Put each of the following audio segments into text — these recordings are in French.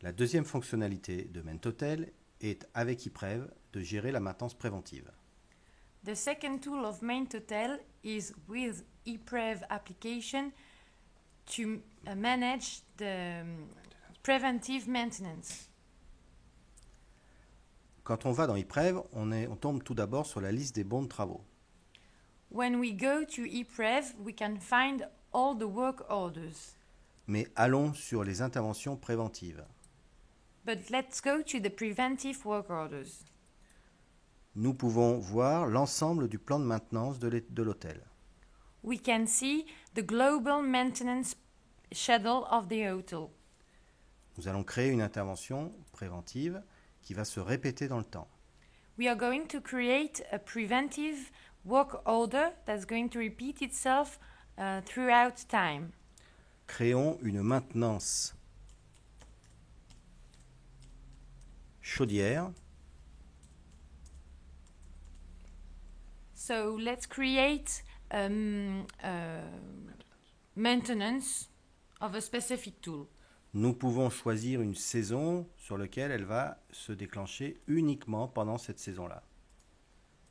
La deuxième fonctionnalité de Mentotel est, avec ePrev, de gérer la maintenance préventive. The second tool of Main2Tel is with ePrev application to manage the preventive maintenance. Quand on va dans ePrev, on tombe tout d'abord sur la liste des bons de travaux. When we go to ePrev, we can find all the work orders. Mais allons sur les interventions préventives. But let's go to the preventive work orders. Nous pouvons voir l'ensemble du plan de maintenance de l'hôtel. We can see the global maintenance schedule of the hotel. Nous allons créer une intervention préventive qui va se répéter dans le temps. We are going to create a preventive work order that's going to repeat itself throughout time. Créons une maintenance chaudière So let's create maintenance of a specific tool. Nous pouvons choisir une saison sur laquelle elle va se déclencher uniquement pendant cette saison-là.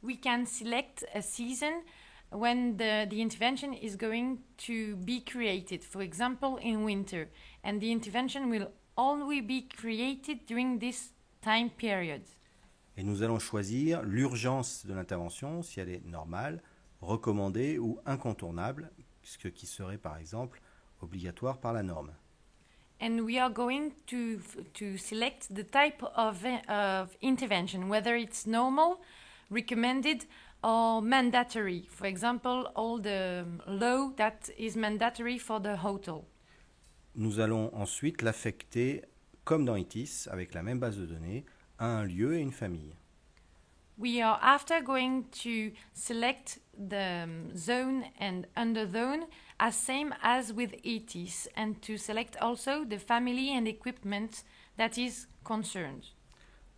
We can select a season when the intervention is going to be created, for example, in winter, and the intervention will only be created during this time period. Et nous allons choisir l'urgence de l'intervention, si elle est normale, recommandée ou incontournable, ce qui serait par exemple obligatoire par la norme. And we are going to select the type of intervention, whether it's normal, recommended, or mandatory. For example, all the law that is mandatory for the hotel. Nous allons ensuite l'affecter, comme dans ITIS, avec la même base de données, à un lieu et une famille. We are after going to select the zone and underzone as same as with ETIS, and to select also the family and equipment that is concerned.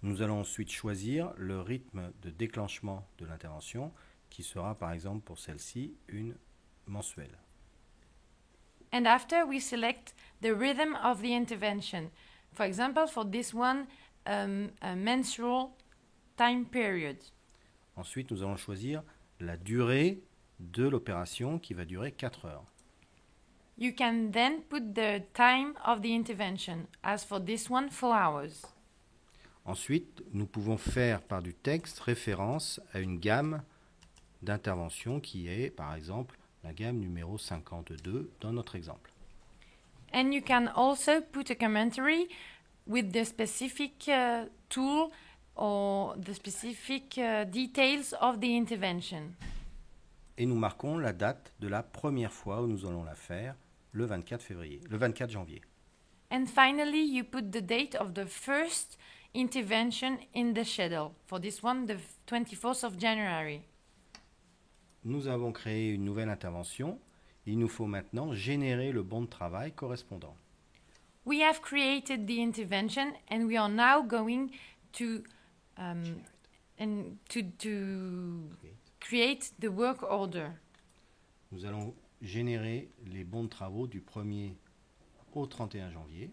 Nous allons ensuite choisir le rythme de déclenchement de l'intervention, qui sera par exemple pour celle-ci une mensuelle. And after we select the rhythm of the intervention. For example, for this one, a menstrual time period. Ensuite, nous allons choisir la durée de l'opération qui va durer 4 heures. You can then put the time of the intervention. As for this one, 4 hours. Ensuite, nous pouvons faire par du texte référence à une gamme d'intervention qui est, par exemple, la gamme numéro 52 dans notre exemple. And you can also put a commentary with the specific tool or the specific details of the intervention. Et nous marquons la date de la première fois où nous allons la faire, le 24 janvier. And finally, you put the date of the first intervention in the schedule. For this one, the 24th of January. Nous avons créé une nouvelle intervention. Il nous faut maintenant générer le bon de travail correspondant. We have created the intervention, and we are now going to create the work order. Nous allons générer les bons de travaux du 1er au 31 janvier.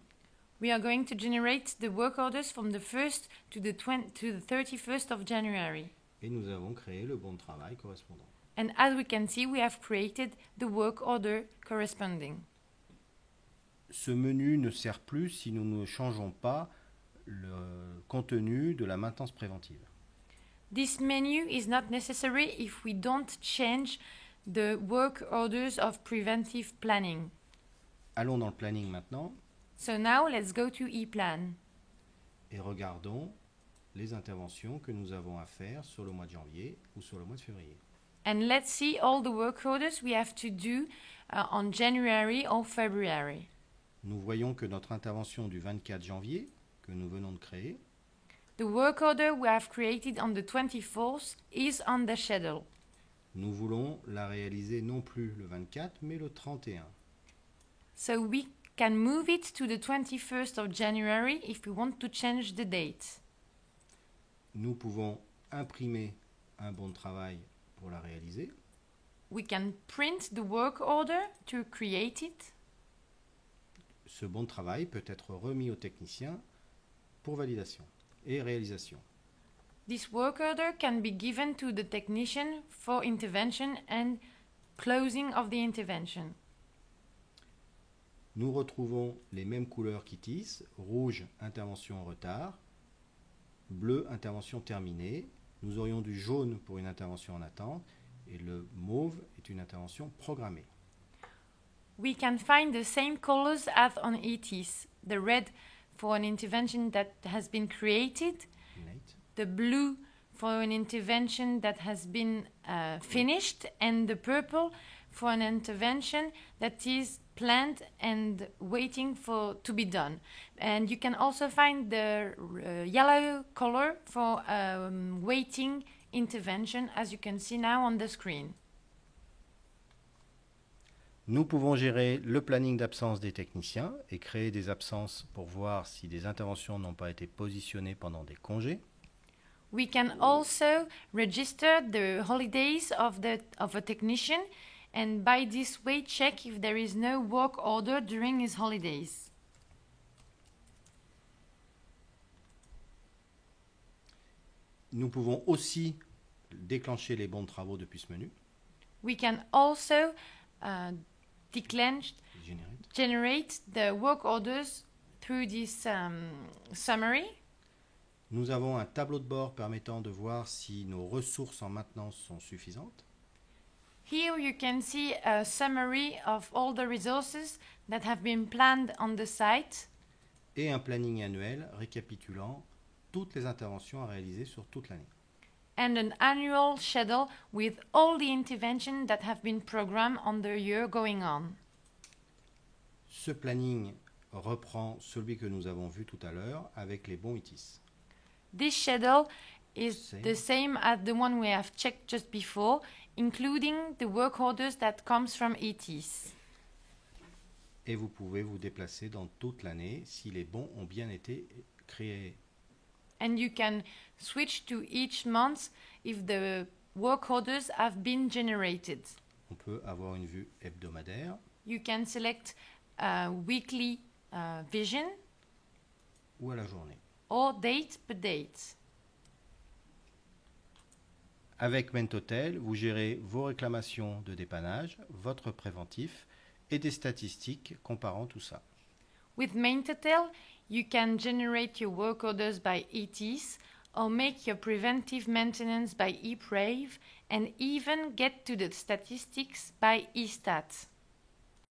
We are going to generate the work orders from the 1st to the 31st of January. Et nous avons créé le bon de travail correspondant. And as we can see, we have created the work order corresponding. Ce menu ne sert plus si nous ne changeons pas le contenu de la maintenance préventive. This menu is not necessary if we don't change the work orders of preventive planning. Allons dans le planning maintenant So now let's go to ePlan. et regardons les interventions que nous avons à faire sur le mois de janvier ou sur le mois de février. And let's see all the work orders we have to do on January or February. Nous voyons que notre intervention du 24 janvier, que nous venons de créer, The work order we have created on the 24th is on the schedule. nous voulons la réaliser non plus le 24, mais le 31. So we can move it to the 21st of January if we want to change the date. Nous pouvons imprimer un bon de travail pour la réaliser. We can print the work order to create it. ce bon de travail peut être remis au technicien pour validation et réalisation. This work order can be given to the technician for intervention and closing of the intervention. Nous retrouvons les mêmes couleurs qu'ITIS, rouge, intervention en retard, bleu, intervention terminée. Nous aurions du jaune pour une intervention en attente et le mauve est une intervention programmée. We can find the same colors as on ETs. The red for an intervention that has been created, Innate. the blue for an intervention that has been finished, and the purple for an intervention that is planned and waiting to be done. And you can also find the yellow color for waiting intervention, as you can see now on the screen. Nous pouvons gérer le planning d'absence des techniciens et créer des absences pour voir si des interventions n'ont pas été positionnées pendant des congés. We can also register the holidays of a technician and by this way check if there is no work order during his holidays. Nous pouvons aussi déclencher les bons de travaux depuis ce menu. We can also generate the work orders through this summary. Nous avons un tableau de bord permettant de voir si nos ressources en maintenance sont suffisantes. Here you can see a summary of all the resources that have been planned on the site. Et un planning annuel récapitulant toutes les interventions à réaliser sur toute l'année. And an annual schedule with all the interventions that have been programmed on the year going on. Ce planning reprend celui que nous avons vu tout à l'heure avec les bons ITIS. This schedule is the same as the one we have checked just before, including the work orders that comes from ETs. Et vous pouvez vous déplacer dans toute l'année si les bons ont bien été créés. And you can switch to each month if the work orders have been generated. On peut avoir une vue hebdomadaire. You can select weekly vision ou à la journée. Or date per date. Avec Mentotel, vous gérez vos réclamations de dépannage, votre préventif et des statistiques comparant tout ça. With Mentotel, you can generate your work orders by ETs or make your preventive maintenance by ePrave and even get to the statistics by eStat.